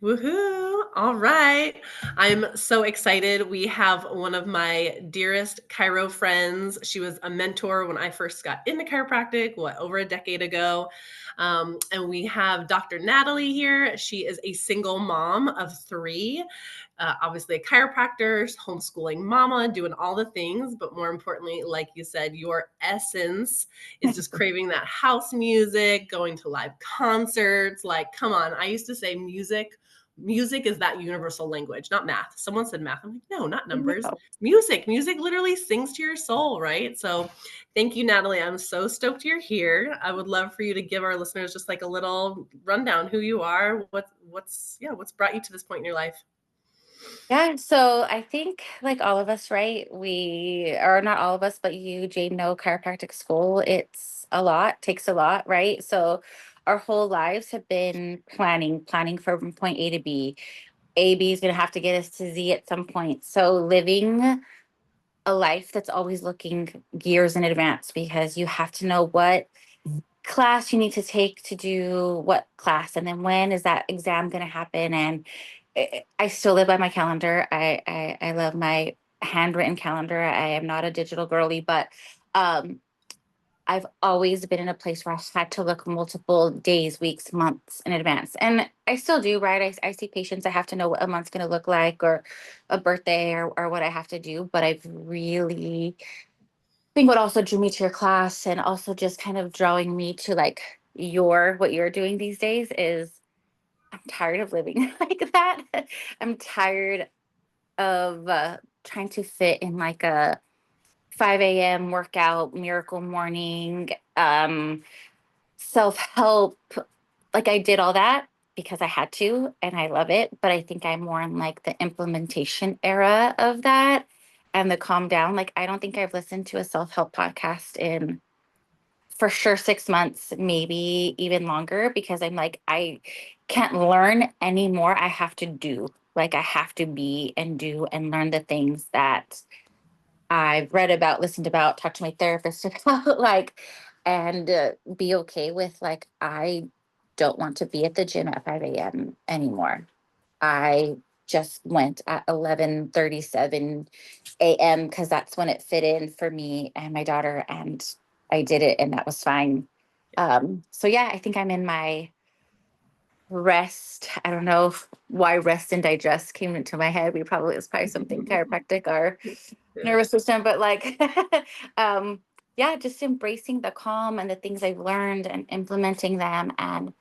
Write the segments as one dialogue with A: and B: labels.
A: Woohoo. All right. I'm so excited. We have one of my dearest chiro friends. She was a mentor when I first got into chiropractic, over a decade ago. And we have Dr. Natalie here. She is a single mom of three, obviously a chiropractor, homeschooling mama, doing all the things. But more importantly, like you said, your essence is just craving that house music, going to live concerts. Like, come on. I used to say music is that universal language, not math. Someone said math. I'm like, no, not numbers.
B: No.
A: Music literally sings to your soul, right? So thank you, Natalie. I'm so stoked you're here. I would love for you to give our listeners just like a little rundown who you are, what's brought you to this point in your life.
B: Yeah, so I think like all of us, right? We or not all of us, but you, Jane, know chiropractic school. It's a lot, takes a lot, right? So our whole lives have been planning from point A to B. A B is gonna have to get us to Z at some point. So living a life that's always looking years in advance because you have to know what class you need to take to do what class and then when is that exam going to happen. And I still live by my calendar. I love my handwritten calendar. I am not a digital girly, but um I've always been in a place where I've had to look multiple days, weeks, months in advance. And I still do, right? I see patients. I have to know what a month's going to look like or a birthday or what I have to do. But I've really think what also drew me to your class and also just kind of drawing me to like what you're doing these days is I'm tired of living like that. I'm tired of trying to fit in like a 5 a.m. workout, miracle morning, self help. Like I did all that because I had to and I love it. But I think I'm more in like the implementation era of that and the calm down. Like I don't think I've listened to a self help podcast in for sure 6 months, maybe even longer, because I'm like, I can't learn anymore. I have to do. Like I have to be and do and learn the things that I've read about, listened about, talked to my therapist about, like, and be okay with like, I don't want to be at the gym at 5 a.m. anymore. I just went at 11:37 a.m. because that's when it fit in for me and my daughter, and I did it, and that was fine. So yeah, I think I'm in my rest. I don't know why rest and digest came into my head. It's probably something chiropractic or nervous system, but like, um, yeah, just embracing the calm and the things I've learned and implementing them. And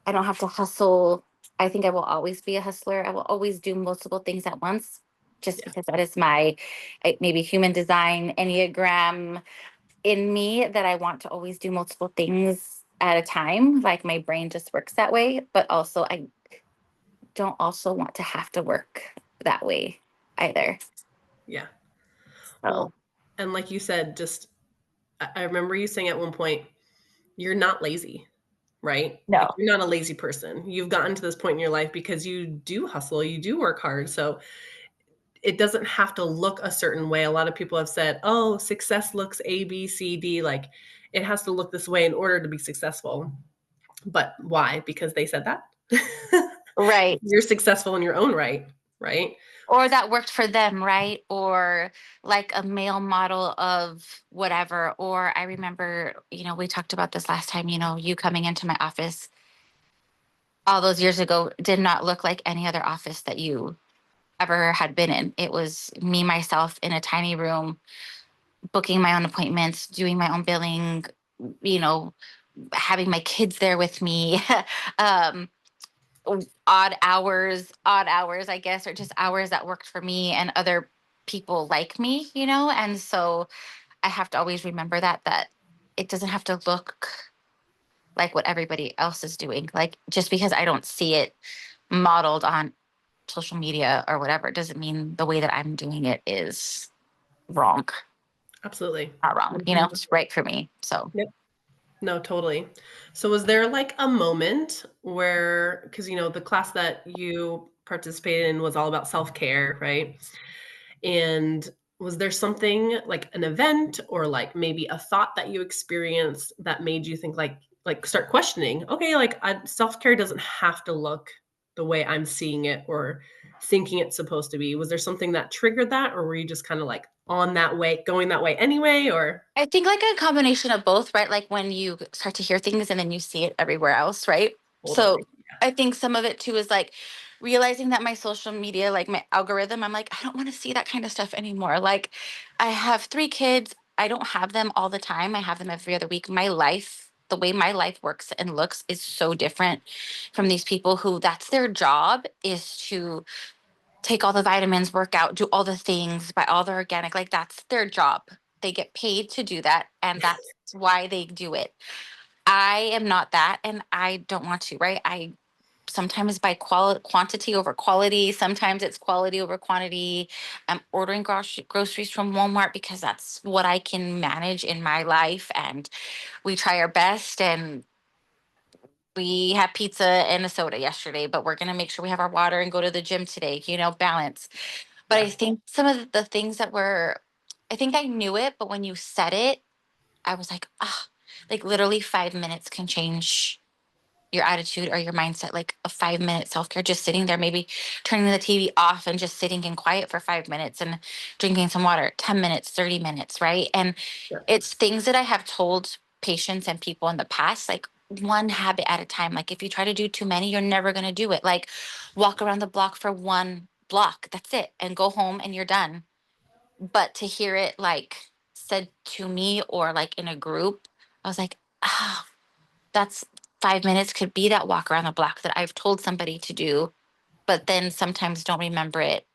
B: I don't have to hustle. I think I will always be a hustler. I will always do multiple things at once just
A: Yeah.
B: because that is my maybe human design, Enneagram in me that I want to always do multiple things at a time. Like my brain just works that way, but also I don't also want to have to work that way either.
A: Yeah.
B: So
A: Well, and like you said, just I remember you saying at one point, you're not lazy, right? Like
B: no.
A: you're not a lazy person. You've gotten to this point in your life because you do hustle, you do work hard. So it doesn't have to look a certain way. A lot of people have said, oh, success looks A, B, C, D. Like it has to look this way in order to be successful. But why? Because they said that.
B: Right.
A: You're successful in your own right, right?
B: Or that worked for them, right? Or like a male model of whatever. Or I remember, we talked about this last time, you coming into my office all those years ago did not look like any other office that you ever had been in. It was me, myself in a tiny room, booking my own appointments, doing my own billing, you know, having my kids there with me. um, odd hours, I guess, or just hours that worked for me and other people like me, And so I have to always remember that it doesn't have to look like what everybody else is doing. Like just because I don't see it modeled on social media or whatever, doesn't mean the way that I'm doing it is wrong.
A: Absolutely.
B: Not wrong, it's right for me. So
A: Yep. No, totally. So was there like a moment where, because the class that you participated in was all about self-care, right? And was there something like an event or like maybe a thought that you experienced that made you think like start questioning, okay, like self-care doesn't have to look the way I'm seeing it or thinking it's supposed to be? Was there something that triggered that, or were you just kind of like on that way, going that way anyway? Or
B: I think like a combination of both, right? Like when you start to hear things and then you see it everywhere else, right? So
A: totally,
B: I think some of it too is like realizing that my social media, like my algorithm, I'm like, I don't want to see that kind of stuff anymore. Like I have 3 kids. I don't have them all the time. I have them every other week. My life, the way my life works and looks is so different from these people who that's their job is to take all the vitamins, work out, do all the things, buy all the organic. Like that's their job. They get paid to do that, and that's why they do it. I am not that, and I don't want to. Right? I sometimes buy quantity over quality. Sometimes it's quality over quantity. I'm ordering groceries from Walmart because that's what I can manage in my life, and we try our best. And we had pizza and a soda yesterday, but we're gonna make sure we have our water and go to the gym today. Balance. But
A: yeah,
B: I think some of the things that were, I think I knew it, but when you said it, I was like, ah, like literally 5 minutes can change your attitude or your mindset. Like a 5 minute self care, just sitting there, maybe turning the TV off and just sitting in quiet for 5 minutes and drinking some water, 10 minutes, 30 minutes, right? And
A: yeah,
B: it's things that I have told patients and people in the past, like one habit at a time. Like if you try to do too many, you're never going to do it. Like walk around the block for one block, that's it, and go home and you're done. But to hear it like said to me or like in a group, I was like, ah, that's 5 minutes could be that walk around the block that I've told somebody to do, but then sometimes don't remember it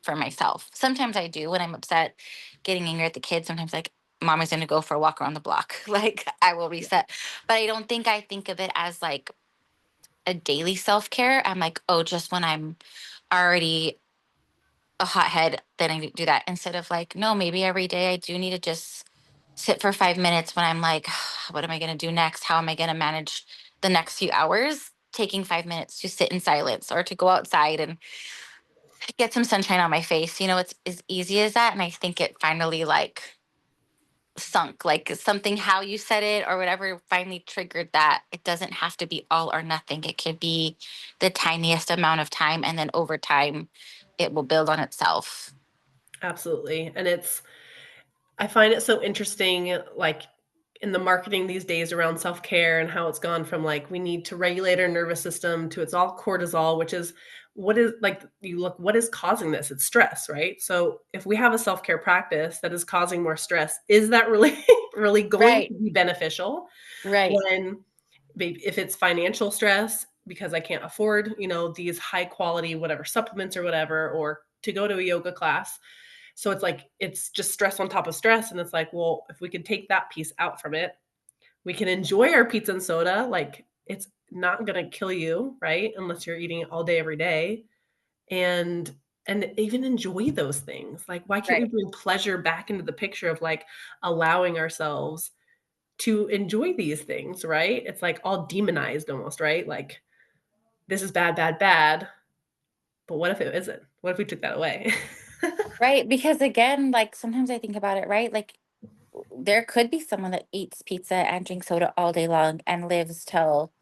B: for myself. Sometimes I do when I'm upset, getting angry at the kids. Sometimes like mom is going to go for a walk around the block. Like I will
A: yeah,
B: reset, but I don't think I think of it as like a daily self care. I'm like, oh, just when I'm already a hothead, then I do that instead of like, no, maybe every day I do need to just sit for 5 minutes when I'm like, what am I going to do next? How am I going to manage the next few hours? Taking 5 minutes to sit in silence or to go outside and get some sunshine on my face. It's as easy as that. And I think it finally like sunk, like something how you said it or whatever finally triggered that. It doesn't have to be all or nothing. It could be the tiniest amount of time. And then over time, it will build on itself.
A: absolutely. And I find it so interesting, like in the marketing these days around self care and how it's gone from like we need to regulate our nervous system to it's all cortisol, which is what is like you look what is causing this? It's stress, right? So if we have a self care practice that is causing more stress, is that really really going
B: Right.
A: to be beneficial
B: Right.
A: when if it's financial stress because I can't afford these high quality whatever supplements or whatever or to go to a yoga class, so it's like it's just stress on top of stress, and it's like, well, if we could take that piece out from it, we can enjoy our pizza and soda, like, it's not gonna kill you, right? Unless you're eating it all day, every day, and even enjoy those things. Like, why can't we
B: Right.
A: bring pleasure back into the picture of, like, allowing ourselves to enjoy these things, right? It's, like, all demonized almost, right? Like, "This is bad, bad, bad," but what if it isn't? What if we took that away?
B: Right. Because again, like sometimes I think about it, right? Like there could be someone that eats pizza and drinks soda all day long and lives till,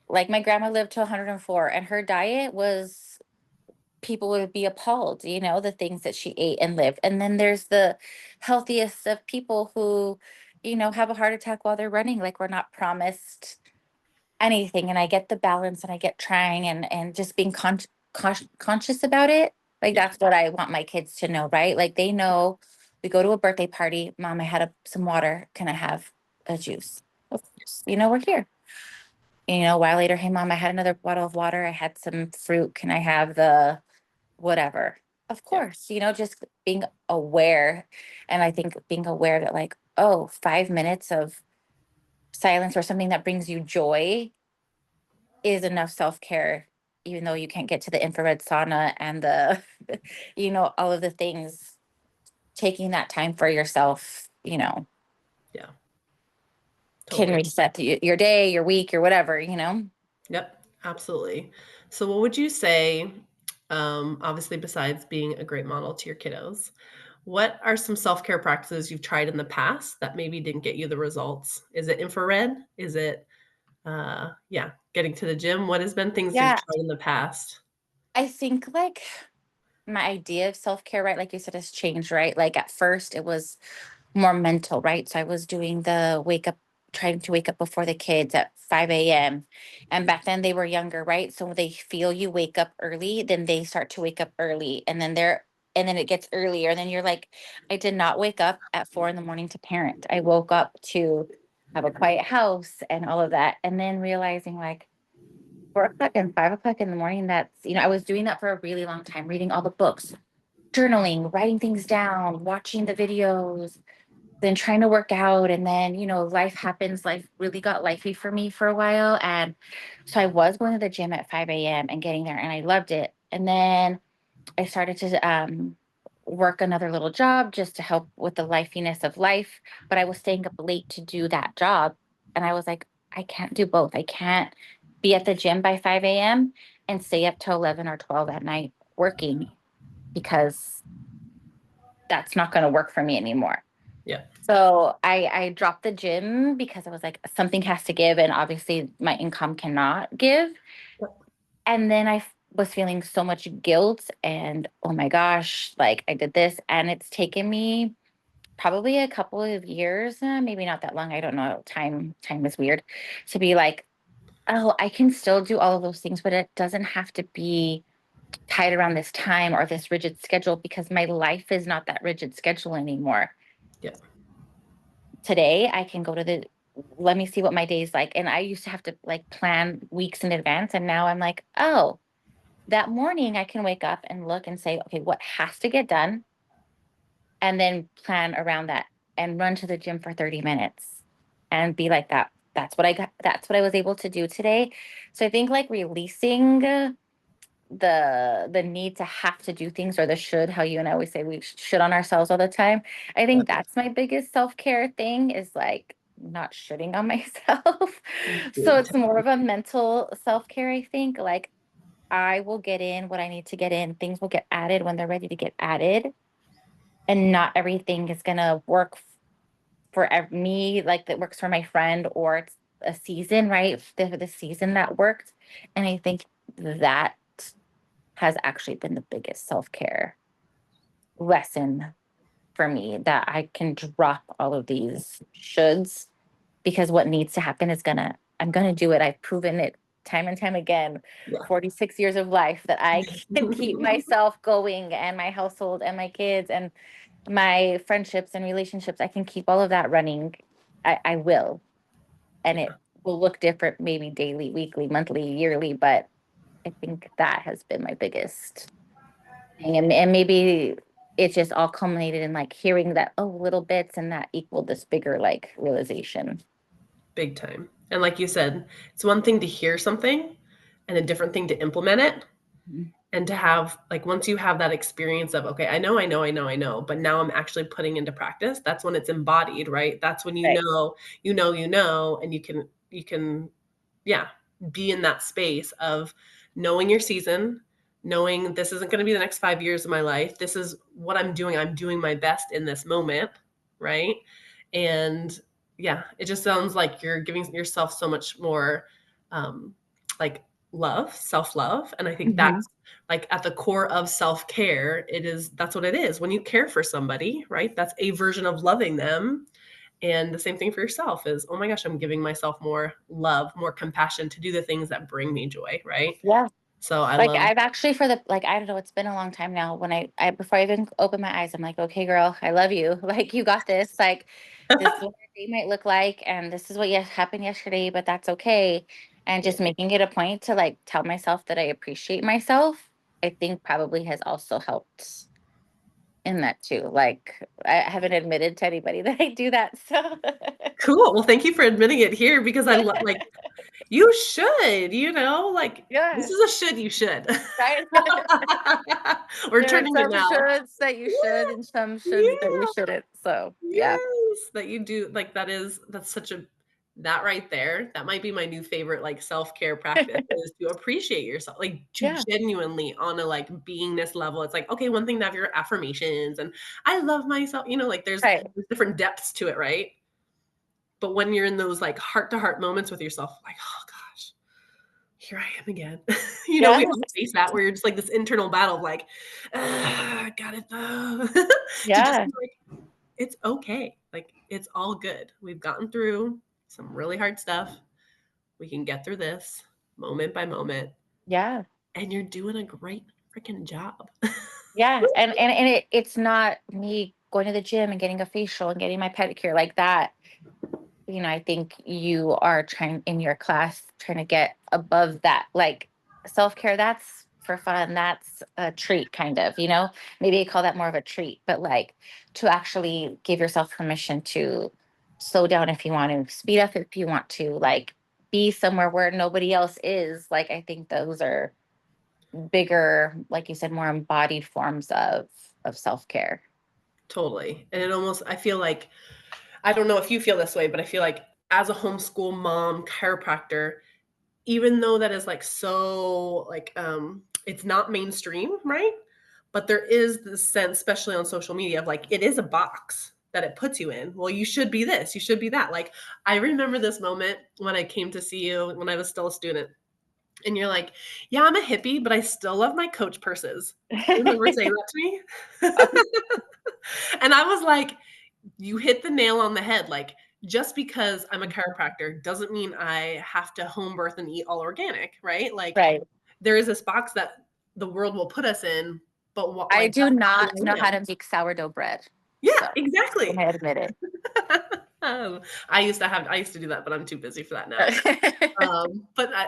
B: like my grandma lived to 104, and her diet was, people would be appalled, the things that she ate and lived. And then there's the healthiest of people who, have a heart attack while they're running. Like we're not promised anything. And I get the balance and I get trying and just being conscious about it. Like
A: Yeah,
B: that's what I want my kids to know, right? Like they know we go to a birthday party. Mom, I had some water. Can I have a juice? Of course. We're here. A while later, hey mom, I had another bottle of water. I had some fruit. Can I have the whatever? Of
A: yeah,
B: course, just being aware. And I think being aware that like, oh, 5 minutes of silence or something that brings you joy is enough self-care, even though you can't get to the infrared sauna and the, all of the things, taking that time for yourself,
A: yeah,
B: can
A: totally.
B: reset your day, your week, your whatever.
A: Yep, absolutely. So what would you say, obviously besides being a great model to your kiddos, what are some self-care practices you've tried in the past that maybe didn't get you the results? Is it infrared? Is it yeah. getting to the gym? What has been things you've
B: Yeah,
A: tried in the past?
B: I think like my idea of self-care, right? Like you said, has changed, right? Like at first it was more mental, right? So I was doing the wake up, trying to wake up before the kids at 5 a.m. And back then they were younger, right? So when they feel you wake up early, then they start to wake up early. And then it gets earlier. And then you're like, I did not wake up at 4 in the morning to parent. I woke up to have a quiet house and all of that. And then realizing like 4 o'clock and 5 o'clock in the morning, I was doing that for a really long time, reading all the books, journaling, writing things down, watching the videos, then trying to work out. And then, life happens. Life really got lifey for me for a while. And so I was going to the gym at 5 a.m. and getting there, and I loved it. And then I started to work another little job just to help with the lifiness of life. But I was staying up late to do that job. And I was like, I can't do both. I can't be at the gym by 5 a.m. and stay up till 11 or 12 at night working, because that's not going to work for me anymore.
A: Yeah.
B: So I dropped the gym because I was like, something has to give. And obviously, my income cannot give. And then was feeling so much guilt and, oh my gosh, like I did this. And it's taken me probably a couple of years, maybe not that long. I don't know. Time is weird, to be like, oh, I can still do all of those things, but it doesn't have to be tied around this time or this rigid schedule, because my life is not that rigid schedule anymore.
A: Yeah.
B: Today I can go to the let me see what my day's like. And I used to have to like plan weeks in advance. And now I'm like, oh, that morning I can wake up and look and say, okay, what has to get done? And then plan around that and run to the gym for 30 minutes and be like that. That's what I got. That's what I was able to do today. So I think like releasing the need to have to do things, or the should, how you and I always say we should on ourselves all the time. I
A: Yeah.
B: think that's my biggest self-care thing, is like not shitting on myself. So
A: Big
B: it's more
A: time.
B: of a mental self-care. I think like I will get in what I need to get in. Things will get added when they're ready to get added. And not everything is gonna work for me, like that works for my friend, or it's a season, right? The season that worked. And I think that has actually been the biggest self-care lesson for me, that I can drop all of these shoulds, because what needs to happen I'm gonna do it. I've proven it time and time again,
A: Yeah.
B: 46 years of life, that I can keep myself going, and my household and my kids and my friendships and relationships. I can keep all of that running. I will. And
A: Yeah.
B: it will look different, maybe daily, weekly, monthly, yearly, but I think that has been my biggest thing. And maybe it's just all culminated in like hearing that, oh, little bits, and that equaled this bigger like realization.
A: Big time. And like you said, it's one thing to hear something and a different thing to implement it.
B: Mhm.
A: And to have like once you have that experience of, okay, I know, but now I'm actually putting into practice, that's when it's embodied, right? That's when
B: Right.
A: and you can yeah, be in that space of knowing your season, knowing this isn't going to be the next 5 years of my life. This is what I'm doing. I'm doing my best in this moment, right? And yeah, it just sounds like you're giving yourself so much more like love, self-love, and I think
B: Mhm.
A: that's like at the core of self-care. That's what it is. When you care for somebody, right? That's a version of loving them, and the same thing for yourself is, oh my gosh, I'm giving myself more love, more compassion to do the things that bring me joy, right?
B: Yeah.
A: So I
B: Like
A: love
B: I've actually I don't know, it's been a long time now. When I before I even open my eyes, I'm like, okay, girl, I love you. Like you got this. Like this is what your day might look like, and this is what happened yesterday, but that's okay. And
A: yeah,
B: just making it a point to like tell myself that I appreciate myself, I think probably has also helped in that too. Like I haven't admitted to anybody that I do that. So
A: cool. Well, thank you for admitting it here because I love like you should, like this
B: yeah.
A: is a should you should.
B: Right.
A: We're
B: There are
A: turning it
B: some
A: now.
B: shoulds that you should and some shoulds that you
A: Yeah.
B: shouldn't. So yeah.
A: Yes, that you do like, that's such a that right there, that might be my new favorite, like, self-care practice is to appreciate yourself, like, to
B: Yeah.
A: genuinely on a, like, beingness level, it's like, okay, one thing to have your affirmations and, "I love myself," like,
B: Right.
A: there's different depths to it, right? But when you're in those, like, heart-to-heart moments with yourself, like, "Oh gosh." here I am again. We
B: Yes.
A: all face that where you're just like this internal battle of like, got it though. To just
B: Yeah.
A: be like, it's okay. Like, it's all good. We've gotten through some really hard stuff. We can get through this moment by moment.
B: Yeah.
A: And you're doing a great freaking job.
B: Yeah. And it's not me going to the gym and getting a facial and getting my pedicure like that. I think you are trying in your class trying to get above that. Like self-care, that's for fun. That's a treat, kind of, Maybe I call that more of a treat, but like to actually give yourself permission to slow down if you want to, speed up if you want to, like be somewhere where nobody else is. Like I think those are bigger, like you said, more embodied forms of self-care.
A: Totally. And I feel like, I don't know if you feel this way, but I feel like as a homeschool mom, chiropractor, even though that is like so like it's not mainstream, right? But there is this sense, especially on social media, of like it is a box that it puts you in. Well, you should be this, you should be that. Like I remember this moment when I came to see you when I was still a student, and you're like, yeah, I'm a hippie, but I still love my Coach purses. Do you remember saying that to me? And I was like, you hit the nail on the head. Like, just because I'm a chiropractor doesn't mean I have to home birth and eat all organic, right? Like,
B: Right.
A: there is this box that the world will put us in, but what,
B: I
A: like,
B: do
A: that's not
B: not
A: who
B: know
A: I
B: how
A: am.
B: to make sourdough bread.
A: Yeah,
B: So I'm
A: exactly.
B: gonna admit it.
A: I used to do that, but I'm too busy for that now.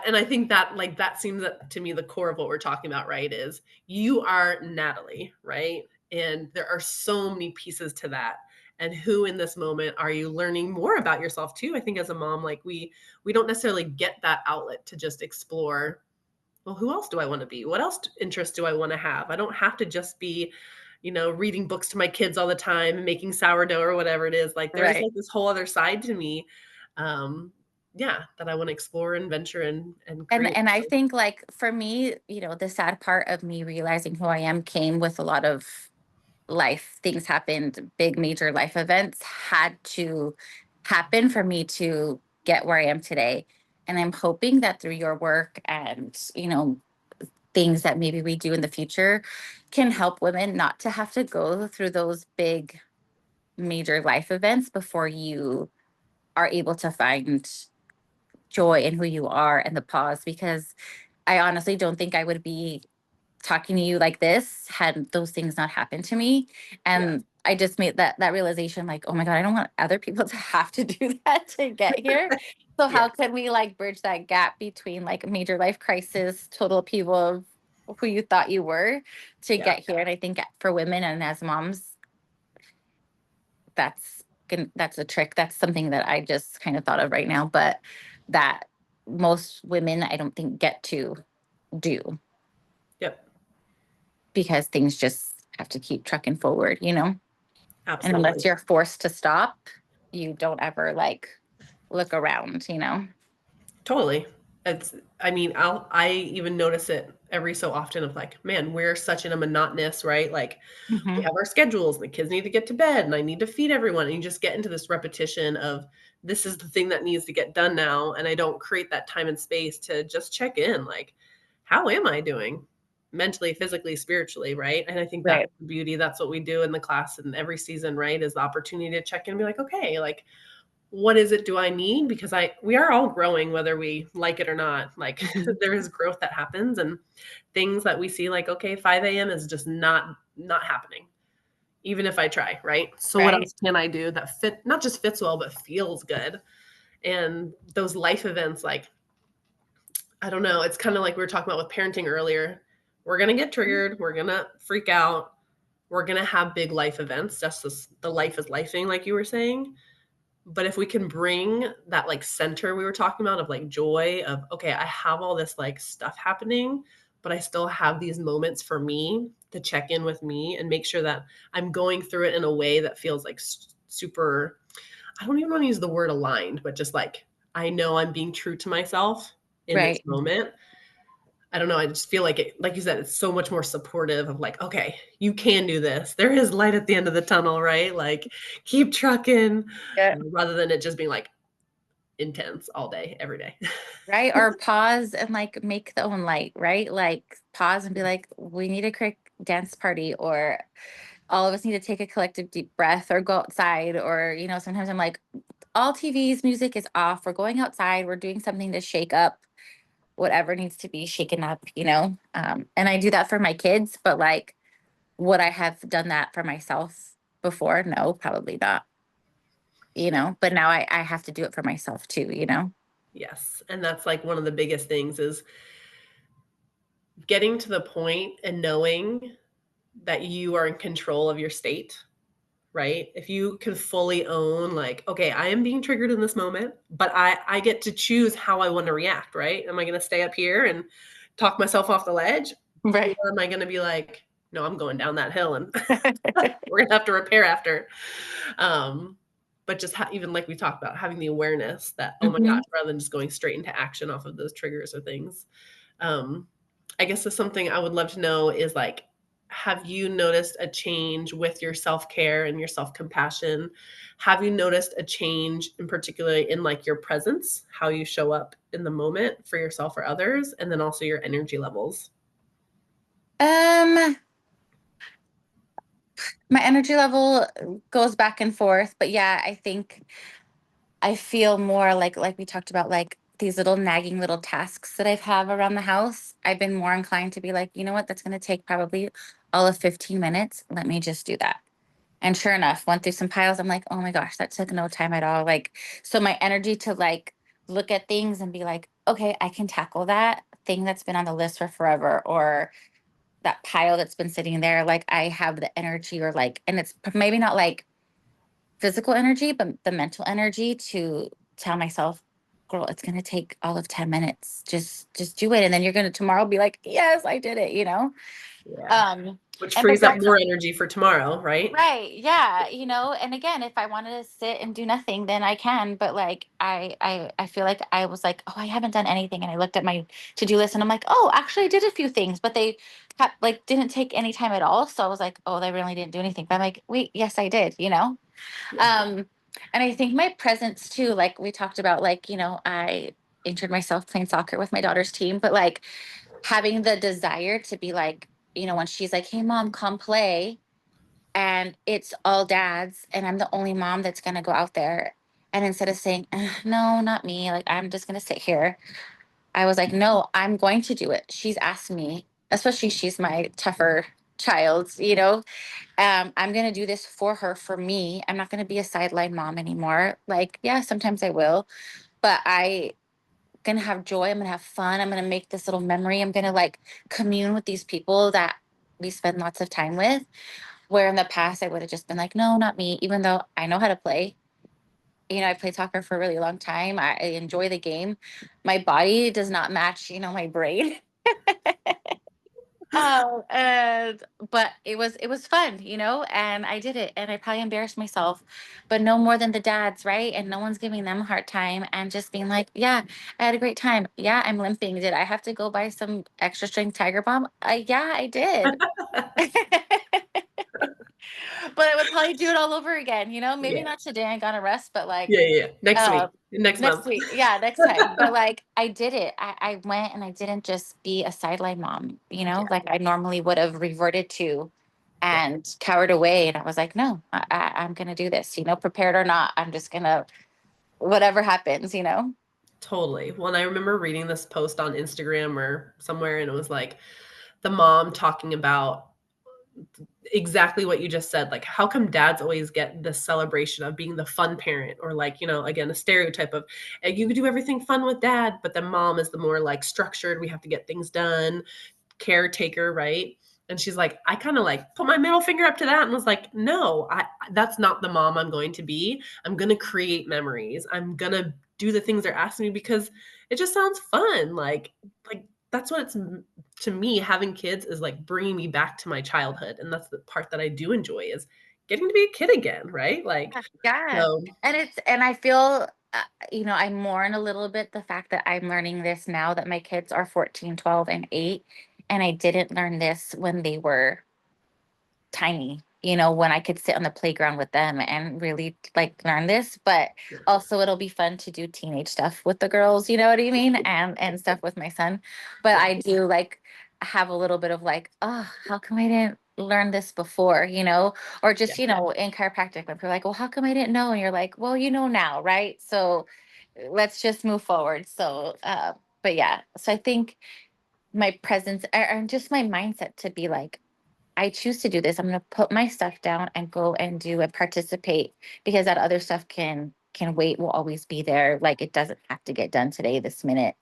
A: And I think that like that seems to me the core of what we're talking about, right? Is you are Natalie, right? And there are so many pieces to that. And who in this moment are you learning more about yourself too? I think as a mom, like we don't necessarily get that outlet to just explore, well, who else do I want to be? What else interests do I want to have? I don't have to just be, reading books to my kids all the time and making sourdough or whatever it is. Like there's
B: Right.
A: like this whole other side to me. Yeah, that I want to explore and venture and create.
B: And I
A: So,
B: think like for me, the sad part of me realizing who I am came with a lot of life. Things happened, big major life events had to happen for me to get where I am today. And I'm hoping that through your work and, things that maybe we do in the future can help women not to have to go through those big major life events before you are able to find joy in who you are and the pause, because I honestly don't think I would be talking to you like this had those things not happened to me.
A: yeah,
B: And I just made that realization, like, oh my God, I don't want other people to have to do that to get here. So
A: yeah,
B: how can we like bridge that gap between like major life crisis, total upheaval of who you thought you were to
A: yeah.
B: get here? And I think for women and as moms, that's a trick. That's something that I just kind of thought of right now, but that most women I don't think get to do,
A: Yep,
B: because things just have to keep trucking forward. And unless
A: absolutely.
B: you're forced to stop, you don't ever like look around.
A: Totally. I mean, I even notice it every so often of like, man, we're such in a monotonous, right? Like we
B: Hmm.
A: have our schedules and the kids need to get to bed and I need to feed everyone. And you just get into this repetition of this is the thing that needs to get done now. And I don't create that time and space to just check in. Like, how am I doing mentally, physically, spiritually, right? And I think that's
B: Right.
A: the beauty. That's what we do in the class and every season, right? Is the opportunity to check in and be like, okay, like what is it do I need? Because we are all growing whether we like it or not. Like
B: Mhm.
A: there is growth that happens and things that we see like, okay, 5 a.m. is just not happening, even if I try, right? So what
B: Right.
A: else can I do that not just fits well, but feels good? And those life events, like, I don't know, it's kind of like we were talking about with parenting earlier. We're gonna get triggered, we're gonna freak out, we're gonna have big life events. Just the life is lifing, like you were saying. But if we can bring that like center we were talking about of like joy of, okay, I have all this like stuff happening, but I still have these moments for me to check in with me and make sure that I'm going through it in a way that feels like super, I don't even want to use the word aligned, but just like I know I'm being true to myself in this
B: Right.
A: moment. I don't know. I just feel like it, like you said, it's so much more supportive of like, okay, you can do this. There is light at the end of the tunnel, right? Like, keep trucking,
B: Yeah.
A: rather than it just being like, intense all day, every day.
B: Right? Or pause and like make the own light, right? Like pause and be like, we need a quick dance party, or all of us need to take a collective deep breath or go outside. Or, sometimes I'm like, all TV's music is off. We're going outside. We're doing something to shake up whatever needs to be shaken up. And I do that for my kids, but like, would I have done that for myself before? No, probably not. But now I have to do it for myself too.
A: Yes. And that's like one of the biggest things is getting to the point and knowing that you are in control of your state, right? If you can fully own, like, okay, I am being triggered in this moment, but I get to choose how I want to react, right? Am I going to stay up here and talk myself off the ledge? Or
B: Right.
A: am I going to be like, no, I'm going down that hill and we're going to have to repair after. Um, but just even like we talked about, having the awareness that, oh my
B: Hmm.
A: gosh, rather than just going straight into action off of those triggers or things. Um, I guess that's something I would love to know is like, have you noticed a change with your self-care and your self-compassion? Have you noticed a change in particular in like your presence, how you show up in the moment for yourself or others, and then also your energy levels?
B: Um, my energy level goes back and forth, but yeah, I think I feel more like we talked about, like these little nagging little tasks that I've have around the house. I've been more inclined to be like, you know what, that's going to take probably all of 15 minutes. Let me just do that. And sure enough, went through some piles. I'm like, oh my gosh, that took no time at all. Like, so my energy to like look at things and be like, okay, I can tackle that thing that's been on the list for forever, or that pile that's been sitting there. Like, I have the energy, or like, and it's maybe not like physical energy, but the mental energy to tell myself, girl, it's gonna take all of 10 minutes. Just do it. And then you're gonna tomorrow be like, yes, I did it.
A: Yeah.
B: Um,
A: Which
B: and
A: frees up
B: besides,
A: more energy for tomorrow, right?
B: right, yeah, and again, if I wanted to sit and do nothing, then I can. But like I feel like I was like, oh, I haven't done anything. And I looked at my to-do list and I'm like, oh, actually I did a few things, but they like didn't take any time at all. So I was like, oh, they really didn't do anything. But I'm like, wait, yes, I did.
A: Yeah.
B: Um, and I think my presence too, like we talked about, like, I injured myself playing soccer with my daughter's team, but like having the desire to be like, when she's like, hey mom, come play, and it's all dads, and I'm the only mom that's gonna go out there. And instead of saying, no, not me, like I'm just gonna sit here, I was like, no, I'm going to do it. She's asked me, especially she's my tougher child. I'm going to do this for her, for me. I'm not going to be a sideline mom anymore. Like, yeah, sometimes I will, but I going to have joy. I'm going to have fun. I'm going to make this little memory. I'm going to like commune with these people that we spend lots of time with. Where in the past I would have just been like, no, not me, even though I know how to play. I played soccer for a really long time. I enjoy the game. My body does not match my brain. Oh, and but it was fun, and I did it, and I probably embarrassed myself, but no more than the dads, right? And no one's giving them a hard time, and just being like, yeah, I had a great time. Yeah, I'm limping. Did I have to go buy some extra strength Tiger Balm? Yeah, I did. But I would probably do it all over again. Maybe
A: Yeah.
B: not today. I got a rest, but like,
A: Yeah, yeah, yeah. Next
B: uh,
A: week, next
B: next
A: month.
B: week. Yeah, next time. But like, I did it. I went, and I didn't just be a sideline mom,
A: Yeah,
B: like I normally would have reverted to
A: yeah,
B: and cowered away. And I was like, no, I'm going to do this, prepared or not. I'm just going to, whatever happens.
A: totally. Well, and I remember reading this post on Instagram or somewhere, and it was like the mom talking about exactly what you just said. Like, how come dads always get this celebration of being the fun parent, or like, again, a stereotype of you could do everything fun with dad, but then mom is the more like structured, we have to get things done, caretaker, right? And she's like, I kind of like put my middle finger up to that and was like, no, that's not the mom I'm going to be. I'm going to create memories. I'm going to do the things they're asking me because it just sounds fun. Like that's what it's to me. Having kids is like bringing me back to my childhood, and that's the part that I do enjoy is getting to be a kid again, right? Like,
B: Yeah.
A: so
B: And I feel, I mourn a little bit the fact that I'm learning this now that my kids are 14, 12, and 8. And I didn't learn this when they were tiny. when I could sit on the playground with them and really like learn this. But
A: Yeah.
B: also it'll be fun to do teenage stuff with the girls, you know what I mean? And stuff with my son. But
A: Yeah.
B: I do like have a little bit of like, oh, how come I didn't learn this before, or
A: Yeah.
B: just, in chiropractic, when people are like, well, how come I didn't know? And you're like, well, you know now, right? So let's just move forward. So, but yeah, so I think my presence and just my mindset to be like, I choose to do this. I'm going to put my stuff down and go and do and participate, because that other stuff can wait, will always be there. Like it doesn't have to get done today, this minute,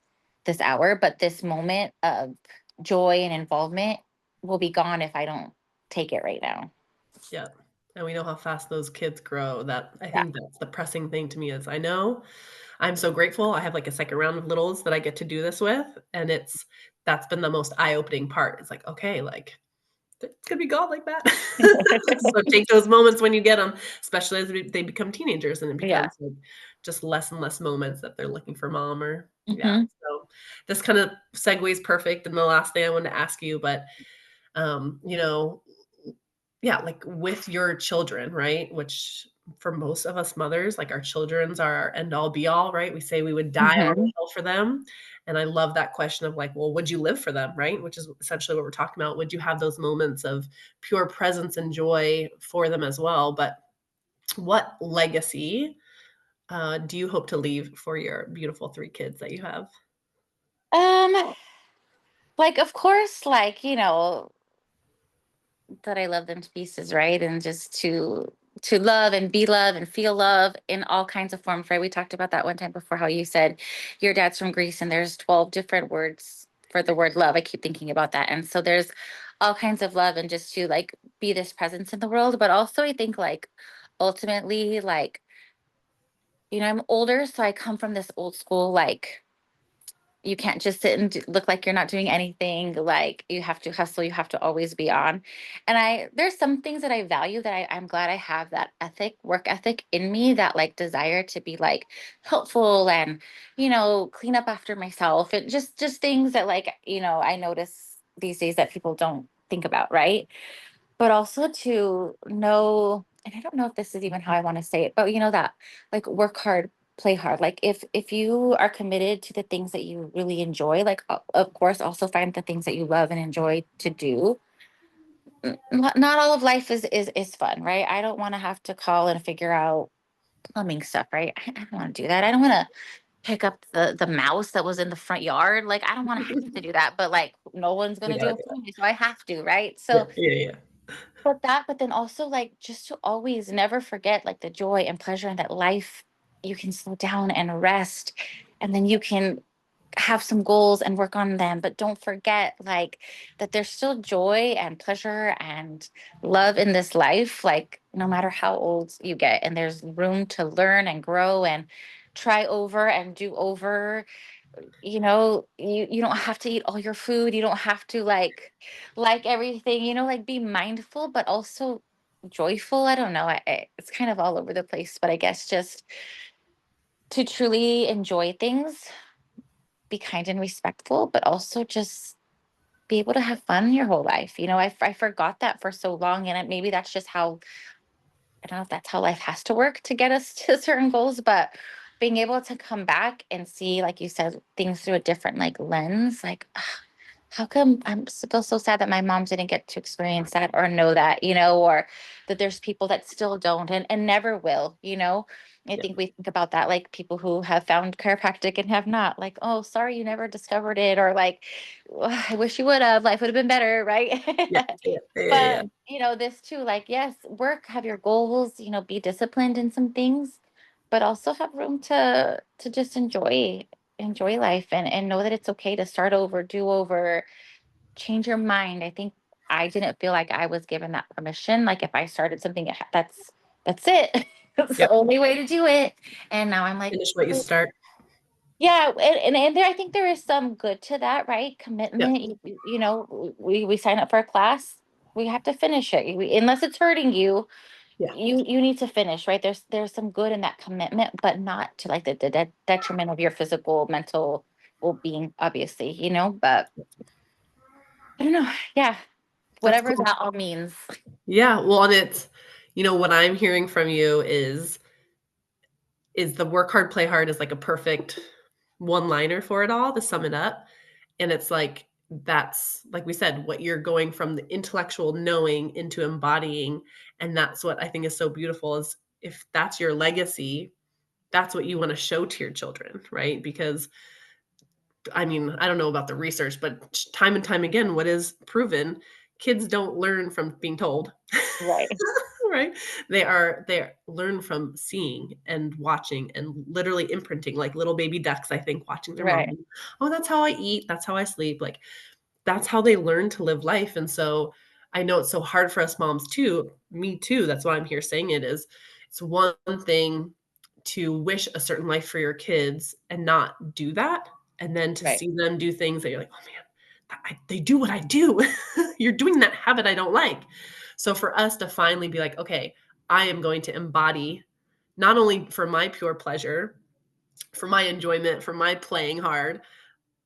B: this hour, but this moment of joy and involvement will be gone if I don't take it right now.
A: Yeah. And we know how fast those kids grow. That I
B: Yeah.
A: think that's the pressing thing to me is I know I'm so grateful. I have like a second round of littles that I get to do this with. And that's been the most eye-opening part. It's like, okay, like it's gonna be gone like that. So take those moments when you get them, especially as they become teenagers and it
B: Yeah.
A: becomes like just less and less moments that they're looking for mom or yeah.
B: Hmm.
A: So this kind of segues perfect in the last thing I wanted to ask you, but you know, yeah, like with your children, right? Which for most of us mothers, like our children's are our end all be all, right? We say we would die on the
B: Hmm.
A: hill for them. And I love that question of like, well, would you live for them, right? Which is essentially what we're talking about. Would you have those moments of pure presence and joy for them as well? But what legacy do you hope to leave for your beautiful three kids that you have?
B: Um, like of course, like, that I love them to pieces, right? And just to love and be love and feel love in all kinds of forms, right? We talked about that one time before, how you said your dad's from Greece and there's 12 different words for the word love. I keep thinking about that. And so there's all kinds of love, and just to like be this presence in the world. But also I think like ultimately, like, I'm older, so I come from this old school, like, you can't just sit and look like you're not doing anything. Like you have to hustle. You have to always be on. And there's some things that I value that I'm glad I have that work ethic in me, that like desire to be like helpful and, clean up after myself, and just things that like, I notice these days that people don't think about. Right. But also to know, and I don't know if this is even how I want to say it, but that like work hard, play hard. Like if you are committed to the things that you really enjoy, like of course also find the things that you love and enjoy to do. Not all of life is fun, right? I don't want to have to call and figure out plumbing stuff, right? I don't want to do that. I don't want to pick up the mouse that was in the front yard. Like I don't want to have to do that, but like no one's
A: We
B: gonna do
A: gotta
B: it
A: do
B: for
A: that.
B: me, so I have to, right?
A: Yeah,
B: So
A: yeah, yeah.
B: but then also like just to always never forget like the joy and pleasure in that life. You can slow down and rest, and then you can have some goals and work on them, but don't forget like that there's still joy and pleasure and love in this life, like no matter how old you get, and there's room to learn and grow and try over and do over. You don't have to eat all your food. You don't have to like everything, like be mindful but also joyful. I don't know, it's kind of all over the place, but I guess just to truly enjoy things, be kind and respectful, but also just be able to have fun your whole life. I forgot that for so long, and maybe that's just how, I don't know if that's how life has to work to get us to certain goals, but being able to come back and see, like you said, things through a different like lens, like how come I'm feel so sad that my mom didn't get to experience that or know that, or that there's people that still don't and never will. I
A: Yeah.
B: think we think about that, like people who have found chiropractic and have not, like, oh, sorry, you never discovered it, or like, "Ugh, I wish you would have, life would have been better, right?"
A: Yeah, yeah, yeah, yeah,
B: But
A: yeah.
B: this too, like, yes, work, have your goals, be disciplined in some things, but also have room to just enjoy life, and know that it's okay to start over, do over, change your mind. I think I didn't feel like I was given that permission. Like if I started something, that's it. It's the
A: Yep.
B: only way to do it. And now I'm like,
A: Finish what you
B: "Oh,
A: start.
B: yeah." And there, I think there is some good to that, right?
A: Yep.
B: Commitment. We sign up for a class. We have to finish it. Unless it's hurting you,
A: Yeah.
B: you need to finish, right? There's some good in that commitment, but not to like the detriment of your physical, mental well-being, obviously. But I don't know. Yeah.
A: That's
B: whatever
A: cool.
B: that all means.
A: Yeah, well, and it's what I'm hearing from you is the work hard, play hard is like a perfect one-liner for it all to sum it up, and it's like that's like we said, what you're going from the intellectual knowing into embodying, and that's what I think is so beautiful is if that's your legacy, that's what you wanna show to your children, right? Because, I mean, I don't know about the research, but time and time again, what is proven, kids don't learn from being told.
B: Right.
A: Right? They learn from seeing and watching and literally imprinting like little baby ducks, I think, watching their mom.
B: Right.
A: Oh, that's how I eat, that's how I sleep, like, that's how they learn to live life, and so, I know it's so hard for us moms too, me too, that's why I'm here saying it is, it's one thing to wish a certain life for your kids and not do that, and then to
B: Right.
A: see them do things that you're like, "Oh, man, they do what I do. You're doing that habit I don't like." So for us to finally be like, "Okay, I am going to embody not only for my pure pleasure, for my enjoyment, for my playing hard,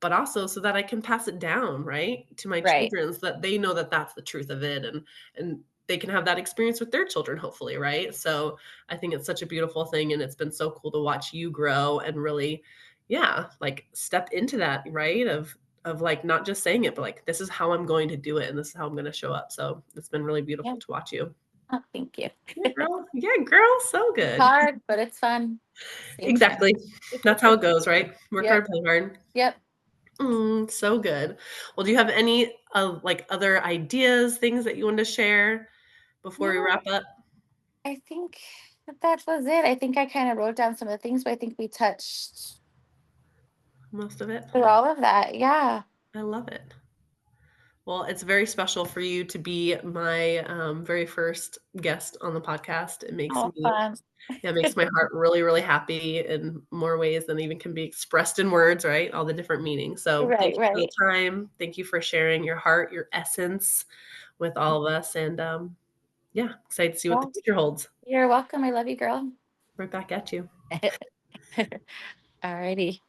A: but also so that I can pass it down, right, to my
B: Right.
A: children so that they know that that's the truth of it and they can have that experience with their children hopefully, right? So, I think it's such a beautiful thing and it's been so cool to watch you grow and really, yeah, like step into that, right? Of like not just saying it, but like this is how I'm going to do it and this is how I'm going to show up. So, it's been really
B: Yeah.
A: beautiful to watch you.
B: Oh, thank you.
A: Yeah, girl. Yeah, girl. So
B: It's
A: good.
B: hard, but it's fun. Same thing.
A: Exactly. That's how it goes, right? Work
B: Yep.
A: hard, play hard.
B: Yep.
A: So good. Well, do you have any, like, other ideas, things that you want to share before we
B: No,
A: wrap up?
B: I think that was it. I think I kind of wrote down some of the things, but I think we touched
A: Most of it?
B: through all of that. Yeah.
A: I love it. Well, it's very special for you to be my, very first guest on the podcast.
B: Oh, fun.
A: It makes my heart really, really happy in more ways than even can be expressed in words, right? All the different meanings. So, thank
B: Right.
A: you for the
B: Right.
A: time. Thank you for sharing your heart, your essence with all of us, and, yeah, excited to see what the
B: Well,
A: future holds.
B: you're welcome. I love you, girl.
A: Right back at you.
B: Alrighty.